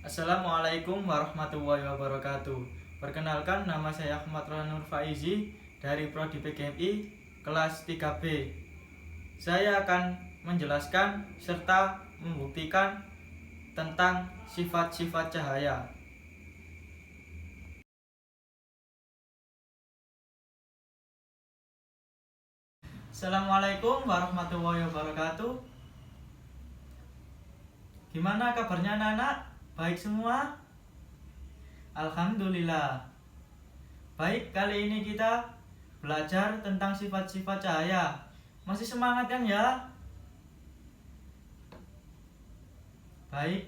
Assalamualaikum warahmatullahi wabarakatuh. Perkenalkan, nama saya Ahmad Ranur Faizi dari Prodi PGMI kelas 3B. Saya akan menjelaskan serta membuktikan tentang sifat-sifat cahaya. Assalamualaikum warahmatullahi wabarakatuh. Gimana kabarnya anak-anak? Baik semua? Alhamdulillah. Baik, kali ini kita belajar tentang sifat-sifat cahaya. Masih semangat kan ya? Baik,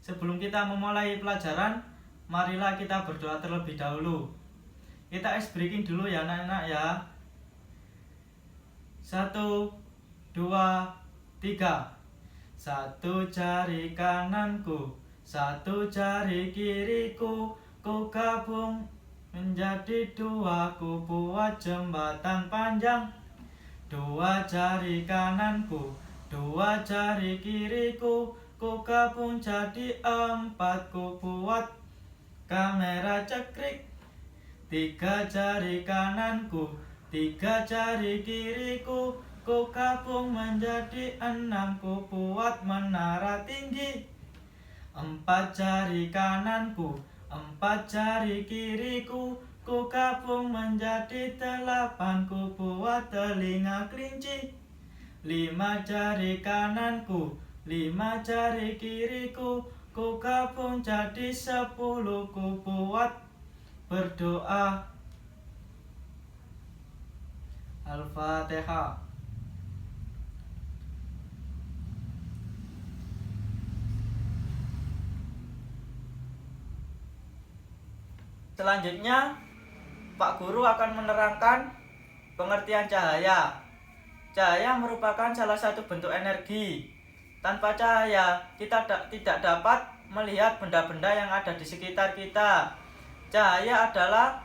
sebelum kita memulai pelajaran, marilah kita berdoa terlebih dahulu. Kita ice breaking dulu ya anak-anak ya. 1, 2, 3. Satu jari kananku, satu jari kiriku, ku gabung menjadi dua, ku buat jembatan panjang. Dua jari kananku, dua jari kiriku, ku gabung jadi 4, ku buat kamera cekrik. 3 jari kananku, 3 jari kiriku, ku gabung menjadi 6, ku buat menara tinggi. 4 jari kananku, 4 jari kiriku, ku gabung menjadi 8, ku buat telinga kelinci. 5 jari kananku, 5 jari kiriku, ku gabung jadi 10, ku buat berdoa. Al-Fatihah. Selanjutnya, Pak Guru akan menerangkan pengertian cahaya. Cahaya merupakan salah satu bentuk energi. Tanpa cahaya, kita tidak dapat melihat benda-benda yang ada di sekitar kita. Cahaya adalah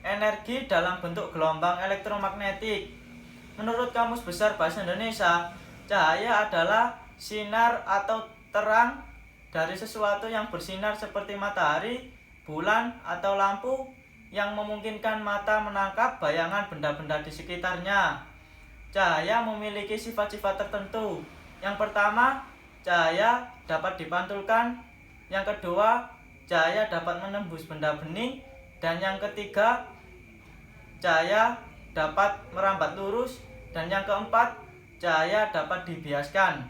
energi dalam bentuk gelombang elektromagnetik. Menurut Kamus Besar Bahasa Indonesia, cahaya adalah sinar atau terang dari sesuatu yang bersinar seperti matahari, bulan, atau lampu yang memungkinkan mata menangkap bayangan benda-benda di sekitarnya. Cahaya memiliki sifat-sifat tertentu. Yang pertama, cahaya dapat dipantulkan. Yang kedua, cahaya dapat menembus benda bening. Dan yang ketiga, cahaya dapat merambat lurus. Dan yang keempat, cahaya dapat dibiaskan.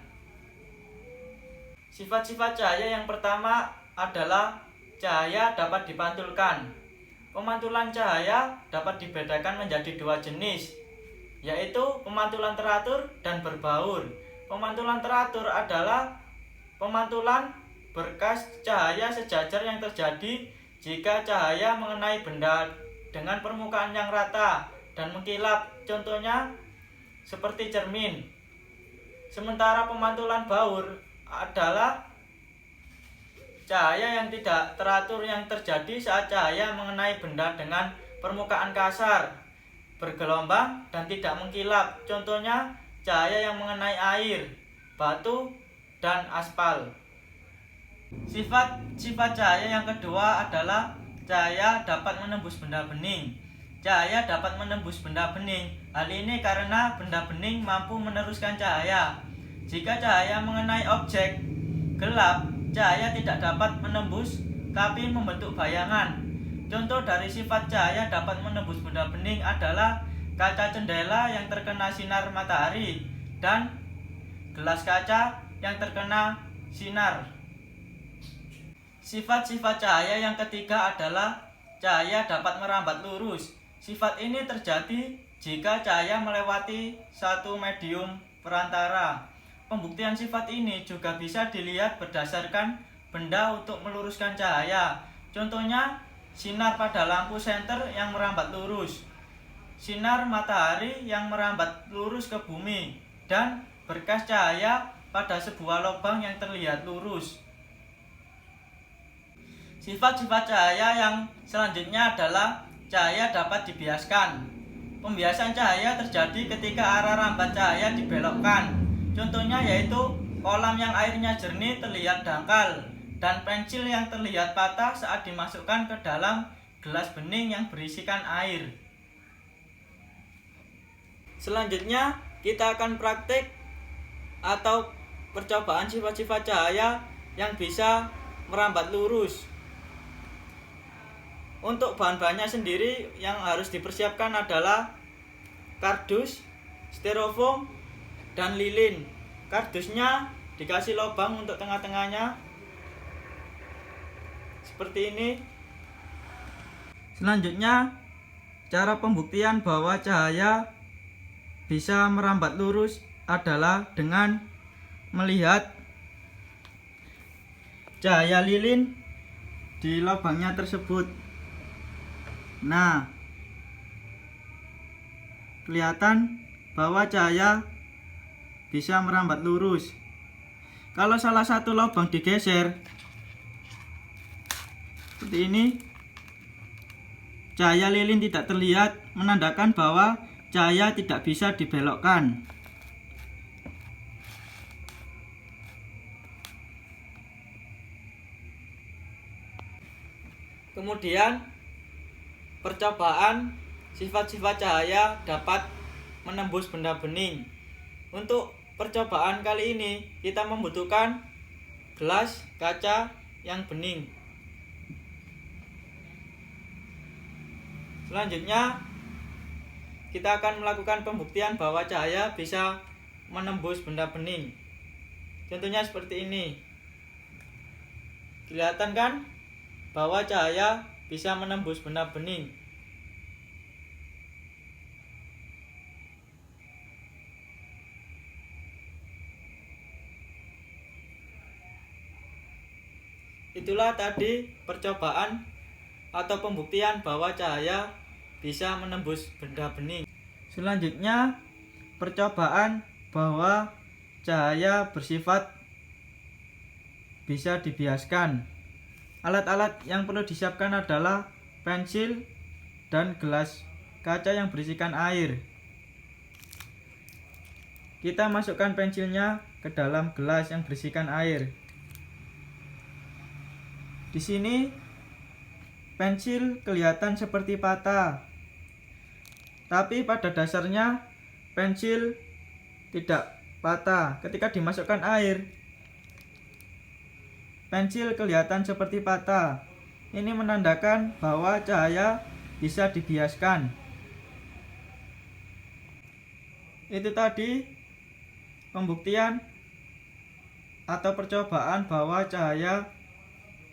Sifat-sifat cahaya yang pertama adalah cahaya dapat dipantulkan. Pemantulan cahaya dapat dibedakan menjadi 2 jenis, yaitu pemantulan teratur dan berbaur. Pemantulan teratur adalah pemantulan berkas cahaya sejajar yang terjadi jika cahaya mengenai benda dengan permukaan yang rata dan mengkilap, contohnya seperti cermin. Sementara pemantulan baur adalah cahaya yang tidak teratur yang terjadi saat cahaya mengenai benda dengan permukaan kasar, bergelombang, dan tidak mengkilap. Contohnya cahaya yang mengenai air, batu, dan aspal. Sifat cahaya yang kedua adalah cahaya dapat menembus benda bening. Cahaya dapat menembus benda bening. Hal ini karena benda bening mampu meneruskan cahaya. Jika cahaya mengenai objek gelap, cahaya tidak dapat menembus tapi membentuk bayangan. Contoh dari sifat cahaya dapat menembus benda bening adalah kaca jendela yang terkena sinar matahari dan gelas kaca yang terkena sinar. Sifat-sifat cahaya yang ketiga adalah cahaya dapat merambat lurus. Sifat ini terjadi jika cahaya melewati satu medium perantara. Pembuktian sifat ini juga bisa dilihat berdasarkan benda untuk meluruskan cahaya. Contohnya, sinar pada lampu senter yang merambat lurus, sinar matahari yang merambat lurus ke bumi, dan berkas cahaya pada sebuah lubang yang terlihat lurus. Sifat-sifat cahaya yang selanjutnya adalah cahaya dapat dibiaskan. Pembiasan cahaya terjadi ketika arah rambat cahaya dibelokkan. Contohnya yaitu kolam yang airnya jernih terlihat dangkal dan pensil yang terlihat patah saat dimasukkan ke dalam gelas bening yang berisikan air. Selanjutnya kita akan praktik atau percobaan sifat-sifat cahaya yang bisa merambat lurus. Untuk bahan-bahannya sendiri yang harus dipersiapkan adalah kardus, styrofoam, dan lilin. Kardusnya dikasih lubang untuk tengah-tengahnya seperti ini. Selanjutnya, cara pembuktian bahwa cahaya bisa merambat lurus adalah dengan melihat cahaya lilin di lubangnya tersebut. Nah, kelihatan bahwa cahaya bisa merambat lurus. Kalau salah satu lubang digeser seperti ini, cahaya lilin tidak terlihat, menandakan bahwa cahaya tidak bisa dibelokkan. Kemudian percobaan sifat-sifat cahaya dapat menembus benda bening. Untuk percobaan kali ini kita membutuhkan gelas kaca yang bening. Selanjutnya kita akan melakukan pembuktian bahwa cahaya bisa menembus benda bening. Contohnya seperti ini. Kelihatan kan bahwa cahaya bisa menembus benda bening. Itulah tadi percobaan atau pembuktian bahwa cahaya bisa menembus benda bening. Selanjutnya, percobaan bahwa cahaya bersifat bisa dibiaskan. Alat-alat yang perlu disiapkan adalah pensil dan gelas kaca yang berisikan air. Kita masukkan pensilnya ke dalam gelas yang berisikan air. Di sini pensil kelihatan seperti patah, tapi pada dasarnya pensil tidak patah. Ketika dimasukkan air, pensil kelihatan seperti patah. Ini menandakan bahwa cahaya bisa dibiaskan. Itu tadi pembuktian atau percobaan bahwa cahaya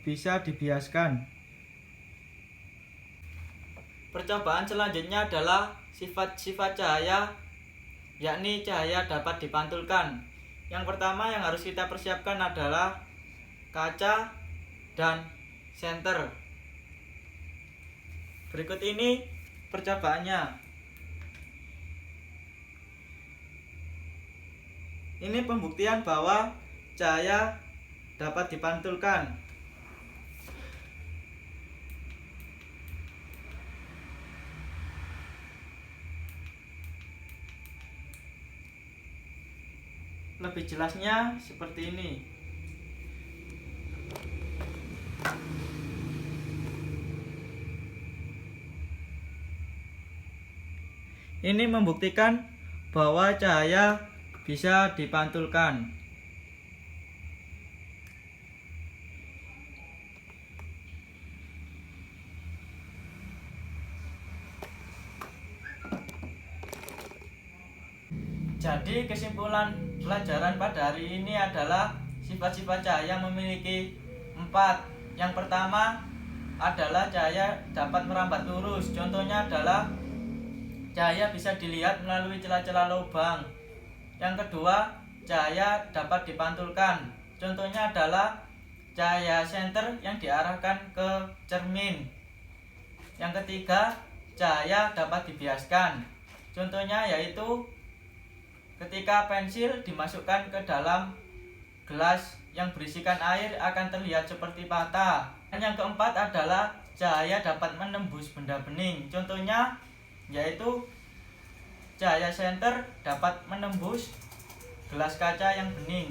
bisa dibiaskan. Percobaan selanjutnya adalah sifat-sifat cahaya, yakni cahaya dapat dipantulkan. Yang pertama yang harus kita persiapkan adalah kaca dan senter. Berikut ini percobaannya. Ini pembuktian bahwa cahaya dapat dipantulkan. Lebih jelasnya seperti ini. Ini membuktikan bahwa cahaya bisa dipantulkan. Jadi kesimpulan pelajaran pada hari ini adalah sifat-sifat cahaya memiliki 4. Yang pertama adalah cahaya dapat merambat lurus. Contohnya adalah cahaya bisa dilihat melalui celah-celah lubang. Yang kedua, cahaya dapat dipantulkan. Contohnya adalah cahaya senter yang diarahkan ke cermin. Yang ketiga, cahaya dapat dibiaskan. Contohnya yaitu ketika pensil dimasukkan ke dalam gelas yang berisikan air akan terlihat seperti patah. Dan yang keempat adalah cahaya dapat menembus benda bening. Contohnya yaitu cahaya senter dapat menembus gelas kaca yang bening.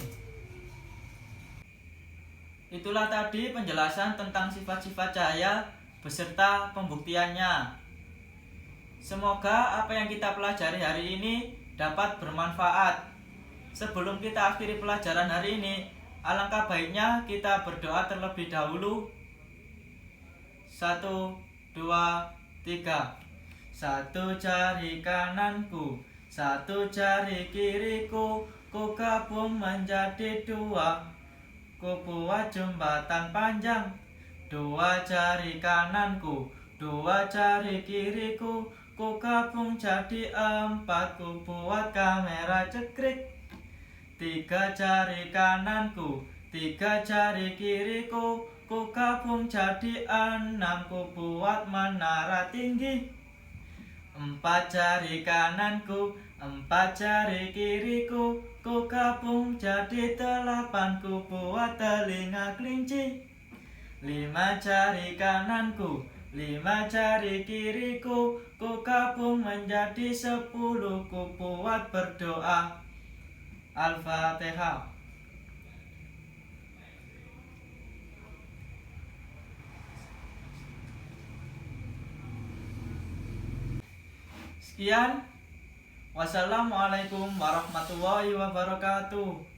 Itulah tadi penjelasan tentang sifat-sifat cahaya beserta pembuktiannya. Semoga apa yang kita pelajari hari ini dapat bermanfaat. Sebelum kita akhiri pelajaran hari ini, alangkah baiknya kita berdoa terlebih dahulu. 1, 2, 3. Satu jari kananku, satu jari kiriku, ku gabung menjadi dua. Ku buat jembatan panjang. Dua jari kananku, dua jari kiriku, ku gabung jadi 4. Ku buat kamera cekrik. Tiga jari kananku, tiga jari kiriku, ku gabung jadi 6. Ku buat menara tinggi. 4 jari kananku, 4 jari kiriku, ku gabung jadi 8. Ku buat telinga kelinci. 5 jari kananku, 5 jari kiriku, ku gabung menjadi 10. Ku buat berdoa. Al-Fatihah. Sekian. Wassalamualaikum warahmatullahi wabarakatuh.